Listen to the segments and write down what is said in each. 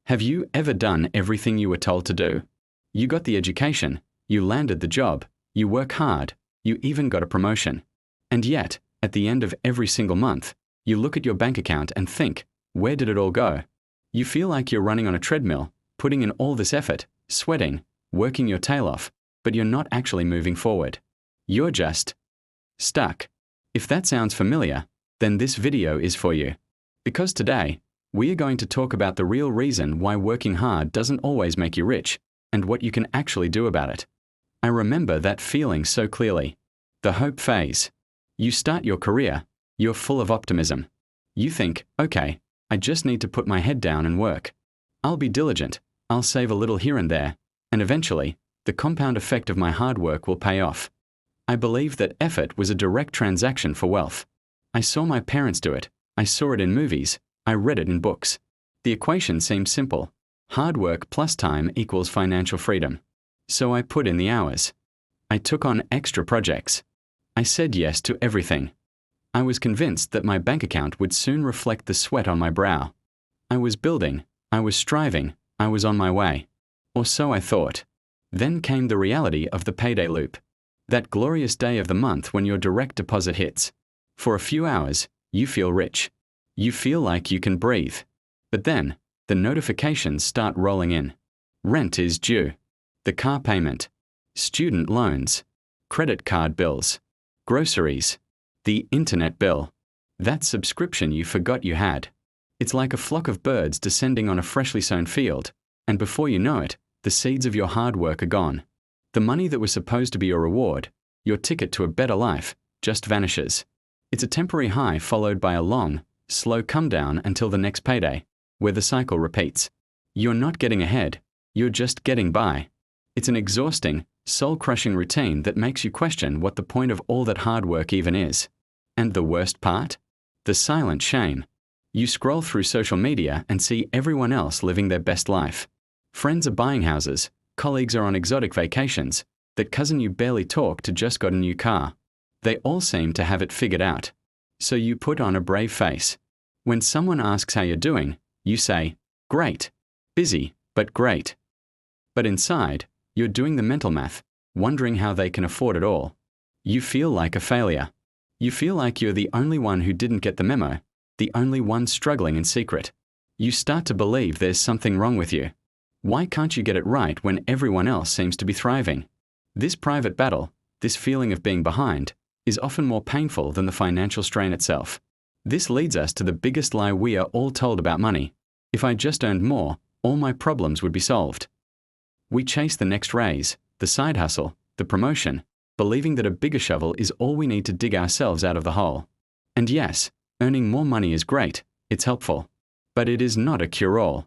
Have you ever done everything you were told to do? You got the education, you landed the job, you work hard, you even got a promotion. And yet, at the end of every single month, you look at your bank account and think, where did it all go? You feel like you're running on a treadmill, putting in all this effort, sweating, working your tail off, but you're not actually moving forward. You're just stuck. If that sounds familiar, then this video is for you. Because today, we are going to talk about the real reason why working hard doesn't always make you rich, and what you can actually do about it. I remember that feeling so clearly. The hope phase. You start your career, you're full of optimism. You think, okay, I just need to put my head down and work. I'll be diligent, I'll save a little here and there, and eventually, the compound effect of my hard work will pay off. I believe that effort was a direct transaction for wealth. I saw my parents do it, I saw it in movies, I read it in books. The equation seemed simple. Hard work plus time equals financial freedom. So I put in the hours. I took on extra projects. I said yes to everything. I was convinced that my bank account would soon reflect the sweat on my brow. I was building, I was striving, I was on my way. Or so I thought. Then came the reality of the payday loop. That glorious day of the month when your direct deposit hits. For a few hours, you feel rich. You feel like you can breathe. But then, the notifications start rolling in. Rent is due. The car payment. Student loans. Credit card bills. Groceries. The internet bill. That subscription you forgot you had. It's like a flock of birds descending on a freshly sown field, and before you know it, the seeds of your hard work are gone. The money that was supposed to be your reward, your ticket to a better life, just vanishes. It's a temporary high followed by a long, slow come down until the next payday, where the cycle repeats. You're not getting ahead, you're just getting by. It's an exhausting, soul-crushing routine that makes you question what the point of all that hard work even is. And the worst part? The silent shame. You scroll through social media and see everyone else living their best life. Friends are buying houses, colleagues are on exotic vacations, that cousin you barely talk to just got a new car. They all seem to have it figured out. So you put on a brave face. When someone asks how you're doing, you say, great. Busy, but great. But inside, you're doing the mental math, wondering how they can afford it all. You feel like a failure. You feel like you're the only one who didn't get the memo, the only one struggling in secret. You start to believe there's something wrong with you. Why can't you get it right when everyone else seems to be thriving? This private battle, this feeling of being behind, is often more painful than the financial strain itself. This leads us to the biggest lie we are all told about money. If I just earned more, all my problems would be solved. We chase the next raise, the side hustle, the promotion, believing that a bigger shovel is all we need to dig ourselves out of the hole. And yes, earning more money is great, it's helpful. But it is not a cure-all.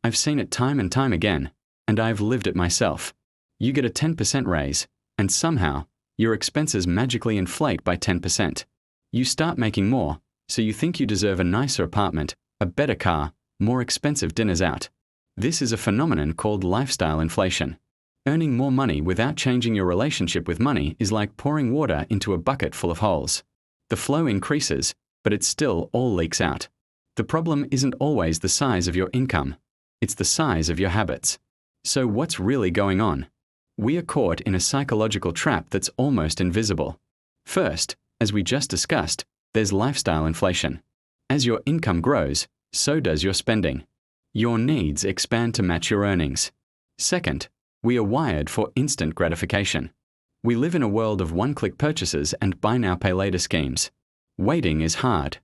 I've seen it time and time again, and I've lived it myself. You get a 10% raise, and somehow, your expenses magically inflate by 10%. You start making more, so you think you deserve a nicer apartment, a better car, more expensive dinners out. This is a phenomenon called lifestyle inflation. Earning more money without changing your relationship with money is like pouring water into a bucket full of holes. The flow increases, but it still all leaks out. The problem isn't always the size of your income. It's the size of your habits. So what's really going on? We are caught in a psychological trap that's almost invisible. First, as we just discussed, there's lifestyle inflation. As your income grows, so does your spending. Your needs expand to match your earnings. Second, we are wired for instant gratification. We live in a world of one-click purchases and buy now pay later schemes. Waiting is hard.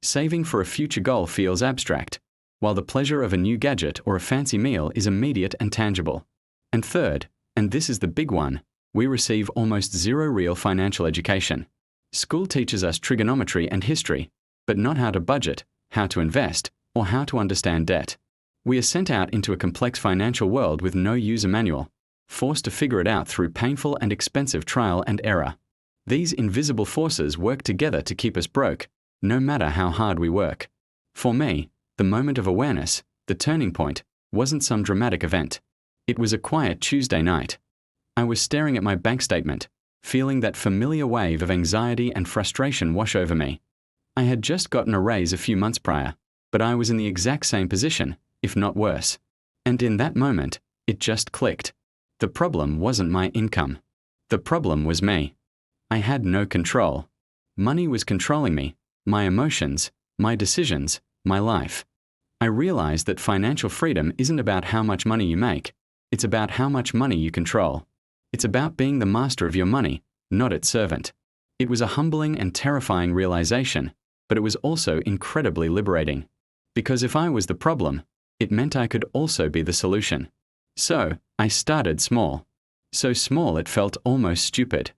Saving for a future goal feels abstract, while the pleasure of a new gadget or a fancy meal is immediate and tangible. And third, and this is the big one, we receive almost zero real financial education. School teaches us trigonometry and history, but not how to budget, how to invest, or how to understand debt. We are sent out into a complex financial world with no user manual, forced to figure it out through painful and expensive trial and error. These invisible forces work together to keep us broke, no matter how hard we work. For me, the moment of awareness, the turning point, wasn't some dramatic event. It was a quiet Tuesday night. I was staring at my bank statement, feeling that familiar wave of anxiety and frustration wash over me. I had just gotten a raise a few months prior, but I was in the exact same position, if not worse. And in that moment, it just clicked. The problem wasn't my income. The problem was me. I had no control. Money was controlling me, my emotions, my decisions, my life. I realized that financial freedom isn't about how much money you make. It's about how much money you control. It's about being the master of your money, not its servant. It was a humbling and terrifying realization, but it was also incredibly liberating. Because if I was the problem, it meant I could also be the solution. So, I started small. So small it felt almost stupid.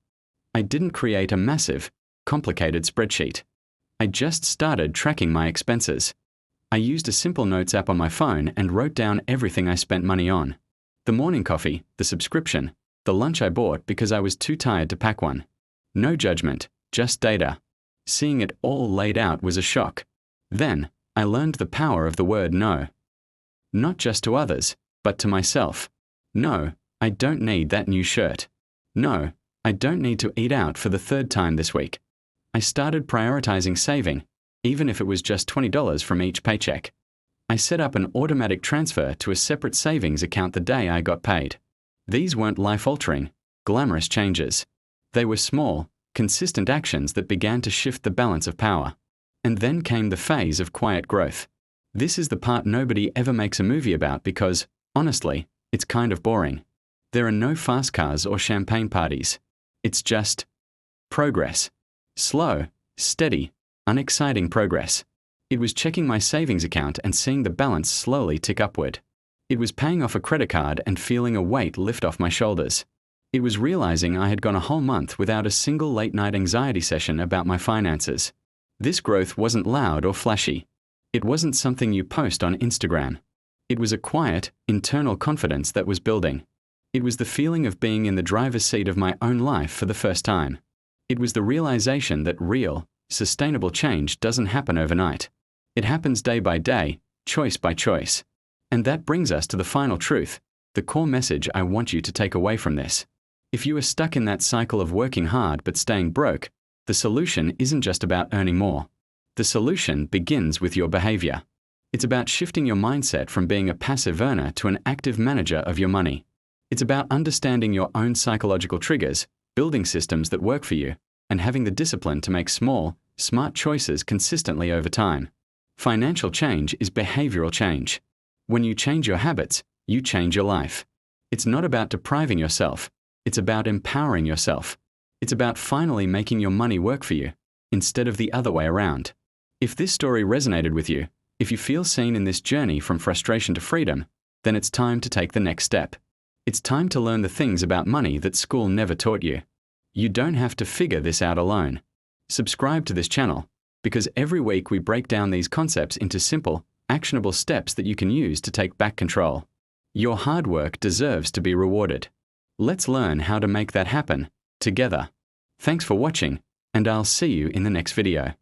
I didn't create a massive, complicated spreadsheet. I just started tracking my expenses. I used a simple notes app on my phone and wrote down everything I spent money on. The morning coffee, the subscription, the lunch I bought because I was too tired to pack one. No judgment, just data. Seeing it all laid out was a shock. Then, I learned the power of the word no. Not just to others, but to myself. No, I don't need that new shirt. No, I don't need to eat out for the third time this week. I started prioritizing saving, even if it was just $20 from each paycheck. I set up an automatic transfer to a separate savings account the day I got paid. These weren't life-altering, glamorous changes. They were small, consistent actions that began to shift the balance of power. And then came the phase of quiet growth. This is the part nobody ever makes a movie about because, honestly, it's kind of boring. There are no fast cars or champagne parties. It's just progress. Slow, steady, unexciting progress. It was checking my savings account and seeing the balance slowly tick upward. It was paying off a credit card and feeling a weight lift off my shoulders. It was realizing I had gone a whole month without a single late-night anxiety session about my finances. This growth wasn't loud or flashy. It wasn't something you post on Instagram. It was a quiet, internal confidence that was building. It was the feeling of being in the driver's seat of my own life for the first time. It was the realization that real, sustainable change doesn't happen overnight. It happens day by day, choice by choice. And that brings us to the final truth, the core message I want you to take away from this. If you are stuck in that cycle of working hard but staying broke, the solution isn't just about earning more. The solution begins with your behavior. It's about shifting your mindset from being a passive earner to an active manager of your money. It's about understanding your own psychological triggers, building systems that work for you, and having the discipline to make small, smart choices consistently over time. Financial change is behavioral change. When you change your habits, you change your life. It's not about depriving yourself. It's about empowering yourself. It's about finally making your money work for you, instead of the other way around. If this story resonated with you, if you feel seen in this journey from frustration to freedom, then it's time to take the next step. It's time to learn the things about money that school never taught you. You don't have to figure this out alone. Subscribe to this channel, because every week we break down these concepts into simple, actionable steps that you can use to take back control. Your hard work deserves to be rewarded. Let's learn how to make that happen, together. Thanks for watching, and I'll see you in the next video.